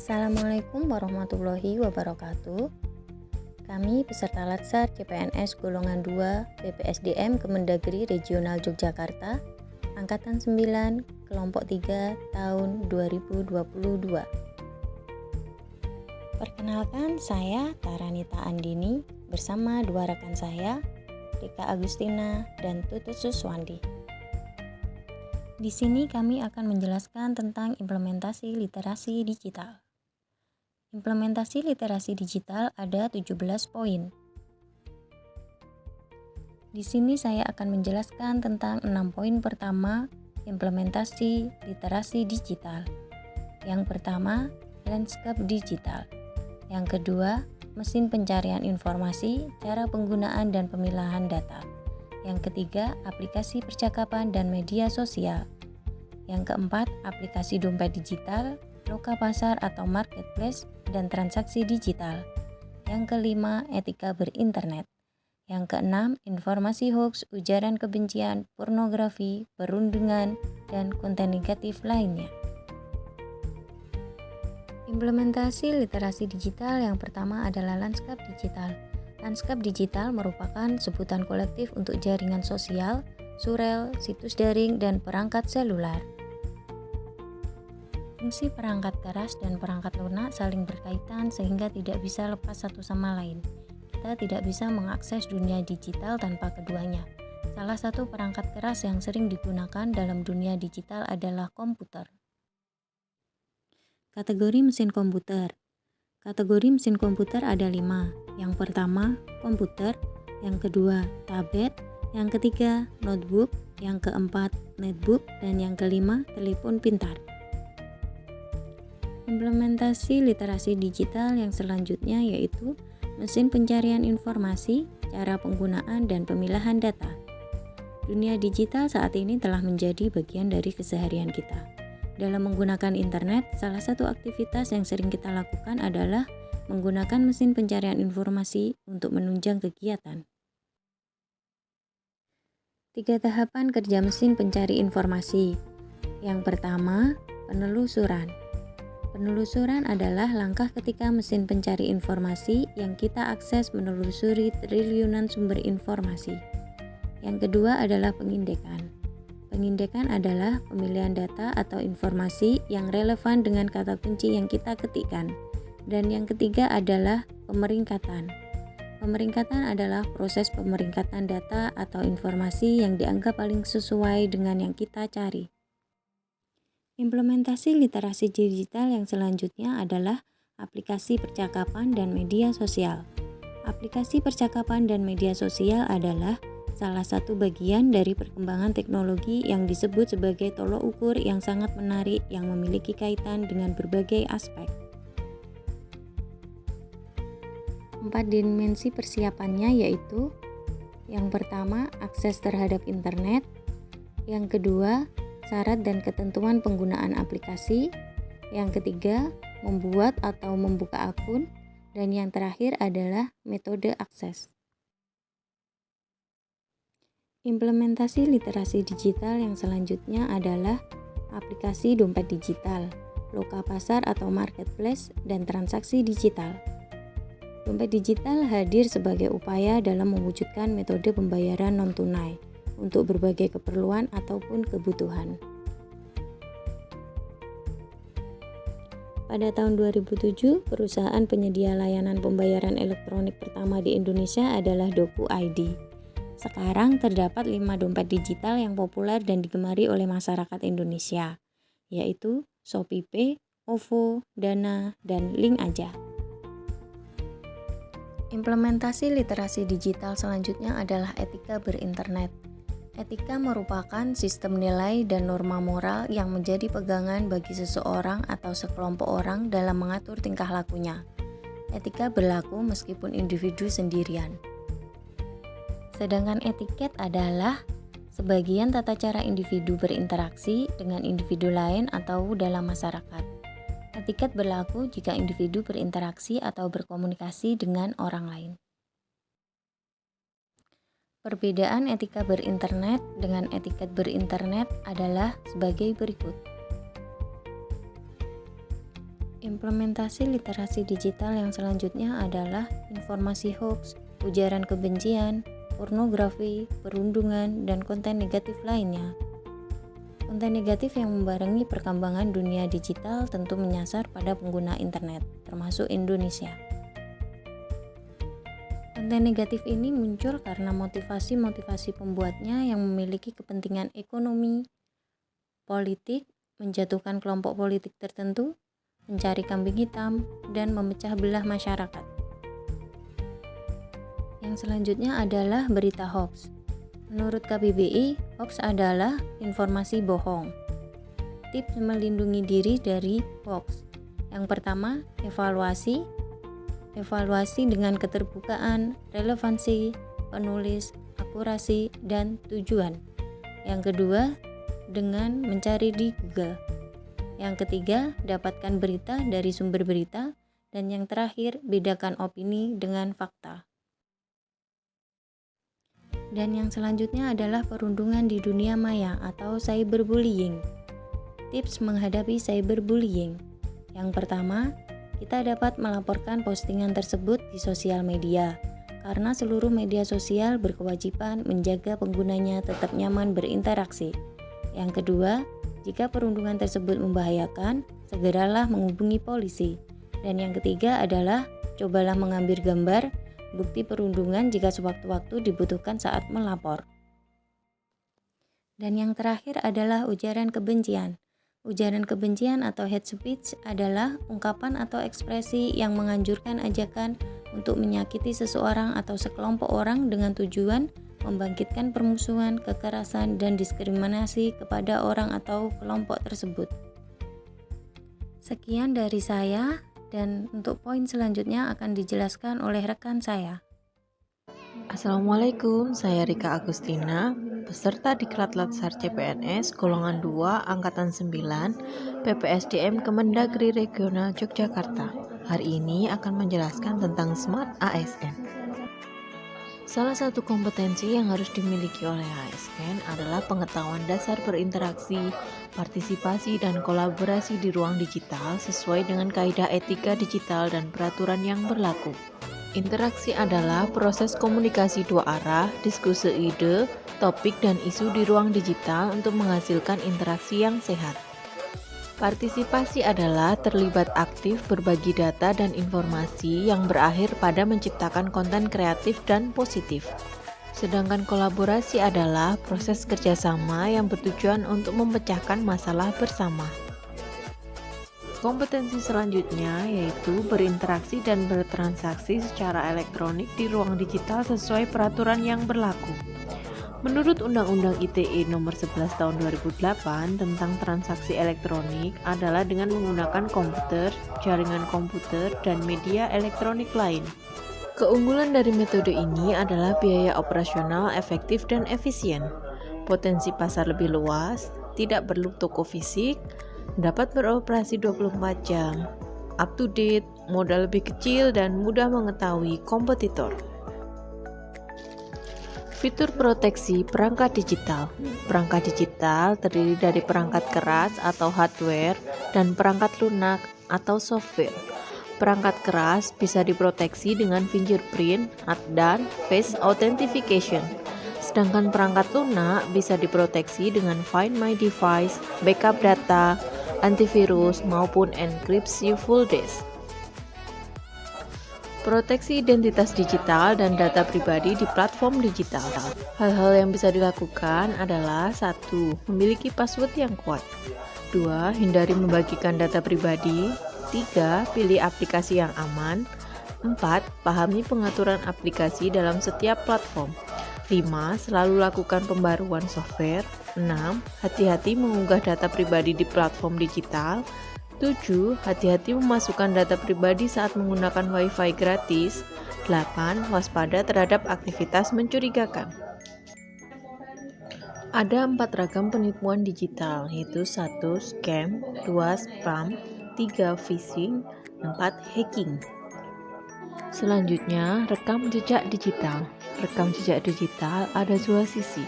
Assalamualaikum warahmatullahi wabarakatuh. Kami peserta Latsar CPNS golongan 2 BPSDM Kemendagri Regional Yogyakarta Angkatan 9 Kelompok 3 tahun 2022. Perkenalkan, saya Taranita Andini bersama dua rekan saya, Rika Agustina dan Tutut Suswandi. Di sini kami akan menjelaskan tentang implementasi literasi digital. Implementasi literasi digital ada 17 poin. Di sini saya akan menjelaskan tentang 6 poin pertama implementasi literasi digital. Yang pertama, landscape digital. Yang kedua, mesin pencarian informasi, cara penggunaan dan pemilahan data. Yang ketiga, aplikasi percakapan dan media sosial. Yang keempat, aplikasi dompet digital, loka pasar atau marketplace, dan transaksi digital. Yang kelima, etika berinternet. Yang keenam, informasi hoax, ujaran kebencian, pornografi, perundungan, dan konten negatif lainnya. Implementasi literasi digital yang pertama adalah landscape digital. Landscape digital merupakan sebutan kolektif untuk jaringan sosial, surel, situs daring, dan perangkat seluler. Fungsi perangkat keras dan perangkat lunak saling berkaitan sehingga tidak bisa lepas satu sama lain. Kita tidak bisa mengakses dunia digital tanpa keduanya. Salah satu perangkat keras yang sering digunakan dalam dunia digital adalah komputer. Kategori mesin komputer. Kategori mesin komputer ada 5. Yang pertama, komputer. Yang kedua, tablet. Yang ketiga, notebook. Yang keempat, netbook. Dan yang kelima, telepon pintar. Implementasi literasi digital yang selanjutnya yaitu mesin pencarian informasi, cara penggunaan dan pemilahan data. Dunia digital saat ini telah menjadi bagian dari keseharian kita. Dalam menggunakan internet, salah satu aktivitas yang sering kita lakukan adalah menggunakan mesin pencarian informasi untuk menunjang kegiatan. 3 tahapan kerja mesin pencari informasi. Yang pertama, penelusuran. Penelusuran adalah langkah ketika mesin pencari informasi yang kita akses menelusuri triliunan sumber informasi. Yang kedua adalah pengindekan. Pengindekan adalah pemilihan data atau informasi yang relevan dengan kata kunci yang kita ketikkan. Dan yang ketiga adalah pemeringkatan. Pemeringkatan adalah proses pemeringkatan data atau informasi yang dianggap paling sesuai dengan yang kita cari. Implementasi literasi digital yang selanjutnya adalah aplikasi percakapan dan media sosial. Aplikasi percakapan dan media sosial adalah salah satu bagian dari perkembangan teknologi yang disebut sebagai tolok ukur yang sangat menarik yang memiliki kaitan dengan berbagai aspek. 4 dimensi persiapannya yaitu yang pertama, akses terhadap internet. Yang kedua, syarat dan ketentuan penggunaan aplikasi. Yang ketiga, membuat atau membuka akun. Dan yang terakhir adalah metode akses. Implementasi literasi digital yang selanjutnya adalah aplikasi dompet digital, loka pasar atau marketplace, dan transaksi digital. Dompet digital hadir sebagai upaya dalam mewujudkan metode pembayaran non-tunai untuk berbagai keperluan ataupun kebutuhan. Pada tahun 2007, perusahaan penyedia layanan pembayaran elektronik pertama di Indonesia adalah Doku ID. Sekarang terdapat 5 dompet digital yang populer dan digemari oleh masyarakat Indonesia, yaitu ShopeePay, OVO, Dana, dan Link Aja. Implementasi literasi digital selanjutnya adalah etika berinternet. Etika merupakan sistem nilai dan norma moral yang menjadi pegangan bagi seseorang atau sekelompok orang dalam mengatur tingkah lakunya. Etika berlaku meskipun individu sendirian. Sedangkan etiket adalah sebagian tata cara individu berinteraksi dengan individu lain atau dalam masyarakat. Etiket berlaku jika individu berinteraksi atau berkomunikasi dengan orang lain. Perbedaan etika berinternet dengan etiket berinternet adalah sebagai berikut. Implementasi literasi digital yang selanjutnya adalah informasi hoax, ujaran kebencian, pornografi, perundungan, dan konten negatif lainnya. Konten negatif yang membarengi perkembangan dunia digital tentu menyasar pada pengguna internet, termasuk Indonesia. Konten negatif ini muncul karena motivasi-motivasi pembuatnya yang memiliki kepentingan ekonomi, politik, menjatuhkan kelompok politik tertentu, mencari kambing hitam, dan memecah belah masyarakat. Yang selanjutnya adalah berita hoax. Menurut KBBI, hoax adalah informasi bohong. Tips melindungi diri dari hoax. Yang pertama, evaluasi. Evaluasi dengan keterbukaan, relevansi, penulis, akurasi, dan tujuan. Yang kedua, dengan mencari di Google. Yang ketiga, dapatkan berita dari sumber berita. Dan yang terakhir, bedakan opini dengan fakta. Dan yang selanjutnya adalah perundungan di dunia maya atau cyberbullying. Tips menghadapi cyberbullying. Yang pertama, kita dapat melaporkan postingan tersebut di sosial media, karena seluruh media sosial berkewajiban menjaga penggunanya tetap nyaman berinteraksi. Yang kedua, jika perundungan tersebut membahayakan, segeralah menghubungi polisi. Dan yang ketiga adalah, cobalah mengambil gambar bukti perundungan jika sewaktu-waktu dibutuhkan saat melapor. Dan yang terakhir adalah ujaran kebencian. Ujaran kebencian atau hate speech adalah ungkapan atau ekspresi yang menganjurkan ajakan untuk menyakiti seseorang atau sekelompok orang dengan tujuan membangkitkan permusuhan, kekerasan, dan diskriminasi kepada orang atau kelompok tersebut. Sekian dari saya, dan untuk poin selanjutnya akan dijelaskan oleh rekan saya. Assalamualaikum, saya Rika Agustina, peserta Diklat Latsar CPNS golongan 2 angkatan 9 PPSDM Kemendagri Regional Yogyakarta. Hari ini akan menjelaskan tentang Smart ASN. Salah satu kompetensi yang harus dimiliki oleh ASN adalah pengetahuan dasar berinteraksi, partisipasi, dan kolaborasi di ruang digital sesuai dengan kaidah etika digital dan peraturan yang berlaku. Interaksi adalah proses komunikasi dua arah, diskusi ide, topik, dan isu di ruang digital untuk menghasilkan interaksi yang sehat. Partisipasi adalah terlibat aktif berbagi data dan informasi yang berakhir pada menciptakan konten kreatif dan positif. Sedangkan kolaborasi adalah proses kerjasama yang bertujuan untuk memecahkan masalah bersama. Kompetensi selanjutnya yaitu berinteraksi dan bertransaksi secara elektronik di ruang digital sesuai peraturan yang berlaku. Menurut Undang-Undang ITE Nomor 11 Tahun 2008 tentang transaksi elektronik adalah dengan menggunakan komputer, jaringan komputer, dan media elektronik lain. Keunggulan dari metode ini adalah biaya operasional efektif dan efisien, potensi pasar lebih luas, tidak perlu toko fisik, dapat beroperasi 24 jam, up to date, modal lebih kecil, dan mudah mengetahui kompetitor. Fitur proteksi perangkat digital. Perangkat digital terdiri dari perangkat keras atau hardware dan perangkat lunak atau software. Perangkat keras bisa diproteksi dengan fingerprint dan face authentication. Sedangkan perangkat lunak bisa diproteksi dengan Find My Device, backup data, antivirus, maupun enkripsi full disk. Proteksi identitas digital dan data pribadi di platform digital. Hal-hal yang bisa dilakukan adalah 1. Memiliki password yang kuat. 2. Hindari membagikan data pribadi. 3. Pilih aplikasi yang aman. 4. Pahami pengaturan aplikasi dalam setiap platform. 5. Selalu lakukan pembaruan software. 6. Hati-hati mengunggah data pribadi di platform digital. 7. Hati-hati memasukkan data pribadi saat menggunakan Wi-Fi gratis. 8. Waspada terhadap aktivitas mencurigakan. Ada 4 ragam penipuan digital, yaitu 1. Scam, 2. Spam, 3. Phishing, 4. Hacking. Selanjutnya, rekam jejak digital. Rekam jejak digital ada dua sisi.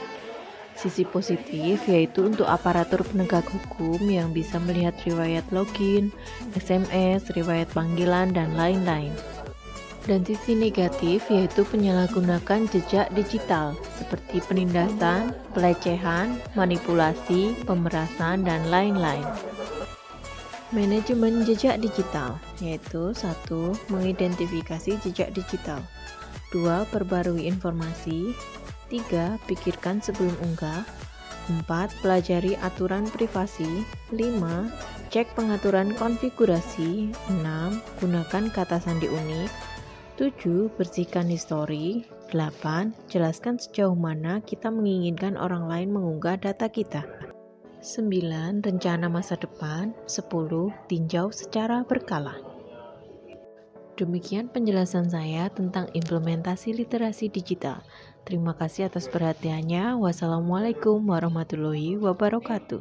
Sisi positif yaitu untuk aparatur penegak hukum yang bisa melihat riwayat login, SMS, riwayat panggilan, dan lain-lain. Dan sisi negatif yaitu penyalahgunaan jejak digital seperti penindasan, pelecehan, manipulasi, pemerasan, dan lain-lain. Manajemen jejak digital yaitu 1. Mengidentifikasi jejak digital, 2. Perbarui informasi, 3. Pikirkan sebelum unggah, 4. Pelajari aturan privasi, 5. Cek pengaturan konfigurasi, 6. Gunakan kata sandi unik, 7. Bersihkan histori, 8. Jelaskan sejauh mana kita menginginkan orang lain mengunggah data kita. 9. Rencana masa depan, 10. Tinjau secara berkala. Demikian penjelasan saya tentang implementasi literasi digital. Terima kasih atas perhatiannya. Wassalamualaikum warahmatullahi wabarakatuh.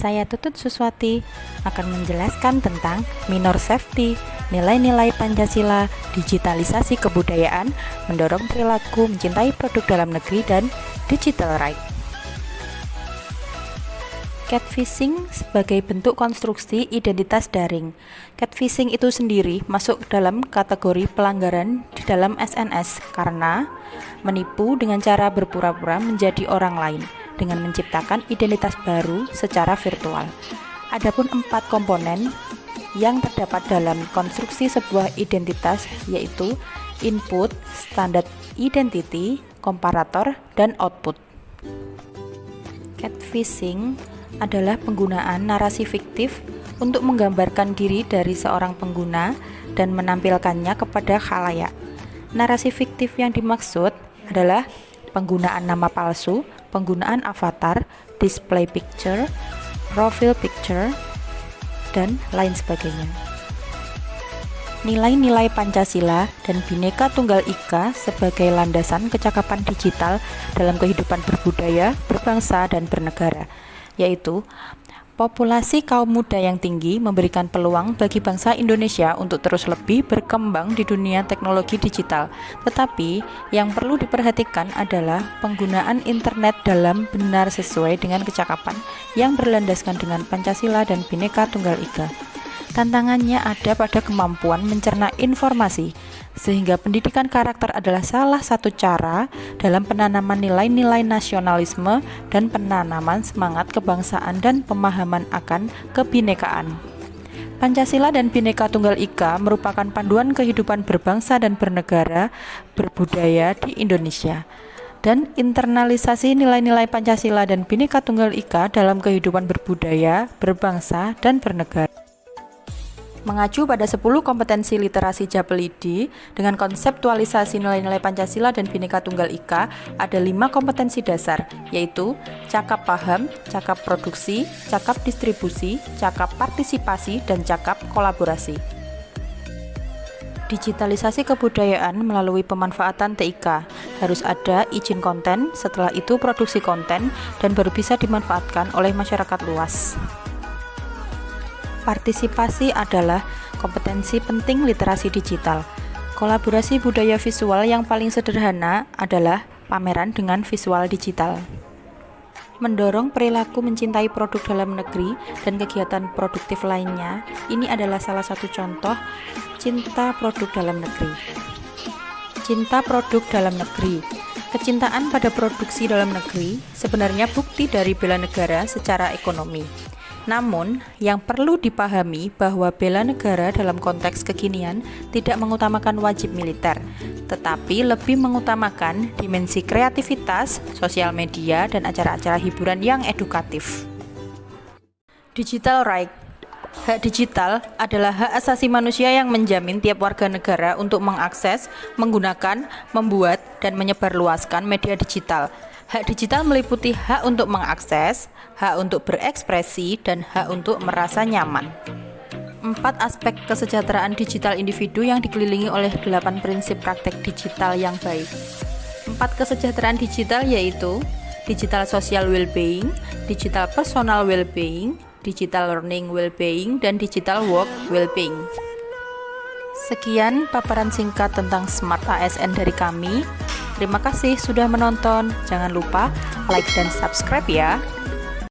Saya Tutut Suswati akan menjelaskan tentang minor safety, nilai-nilai Pancasila, digitalisasi kebudayaan, mendorong perilaku mencintai produk dalam negeri, dan digital right. Catfishing sebagai bentuk konstruksi identitas daring. Catfishing itu sendiri masuk dalam kategori pelanggaran di dalam SNS karena menipu dengan cara berpura-pura menjadi orang lain dengan menciptakan identitas baru secara virtual. Adapun 4 komponen yang terdapat dalam konstruksi sebuah identitas yaitu input, standard identity, komparator, dan output. Catfishing adalah penggunaan narasi fiktif untuk menggambarkan diri dari seorang pengguna dan menampilkannya kepada khalayak. Narasi fiktif yang dimaksud adalah penggunaan nama palsu, penggunaan avatar, display picture, profile picture, dan lain sebagainya. Nilai-nilai Pancasila dan Bhinneka Tunggal Ika sebagai landasan kecakapan digital dalam kehidupan berbudaya, berbangsa, dan bernegara, yaitu populasi kaum muda yang tinggi memberikan peluang bagi bangsa Indonesia untuk terus lebih berkembang di dunia teknologi digital. Tetapi yang perlu diperhatikan adalah penggunaan internet dalam benar sesuai dengan kecakapan yang berlandaskan dengan Pancasila dan Bhinneka Tunggal Ika. Tantangannya ada pada kemampuan mencerna informasi, sehingga pendidikan karakter adalah salah satu cara dalam penanaman nilai-nilai nasionalisme dan penanaman semangat kebangsaan dan pemahaman akan kebinekaan. Pancasila dan Bhinneka Tunggal Ika merupakan panduan kehidupan berbangsa dan bernegara, berbudaya di Indonesia. Dan internalisasi nilai-nilai Pancasila dan Bhinneka Tunggal Ika dalam kehidupan berbudaya, berbangsa, dan bernegara. Mengacu pada 10 kompetensi literasi Japelidi dengan konseptualisasi nilai-nilai Pancasila dan Bhinneka Tunggal Ika, ada 5 kompetensi dasar, yaitu cakap paham, cakap produksi, cakap distribusi, cakap partisipasi, dan cakap kolaborasi. Digitalisasi kebudayaan melalui pemanfaatan TIK. Harus ada izin konten, setelah itu produksi konten, dan baru bisa dimanfaatkan oleh masyarakat luas. Partisipasi adalah kompetensi penting literasi digital. Kolaborasi budaya visual yang paling sederhana adalah pameran dengan visual digital. Mendorong perilaku mencintai produk dalam negeri dan kegiatan produktif lainnya, ini adalah salah satu contoh cinta produk dalam negeri. Cinta produk dalam negeri. Kecintaan pada produksi dalam negeri sebenarnya bukti dari bela negara secara ekonomi. Namun, yang perlu dipahami bahwa bela negara dalam konteks kekinian tidak mengutamakan wajib militer, tetapi lebih mengutamakan dimensi kreativitas, sosial media, dan acara-acara hiburan yang edukatif. Digital right. Hak digital adalah hak asasi manusia yang menjamin tiap warga negara untuk mengakses, menggunakan, membuat, dan menyebarluaskan media digital. Hak digital meliputi hak untuk mengakses, hak untuk berekspresi, dan hak untuk merasa nyaman. 4 aspek kesejahteraan digital individu yang dikelilingi oleh 8 prinsip praktek digital yang baik. 4 kesejahteraan digital yaitu digital social well-being, digital personal well-being, digital learning well-being, dan digital work well-being. Sekian paparan singkat tentang Smart ASN dari kami. Terima kasih sudah menonton. Jangan lupa like dan subscribe ya.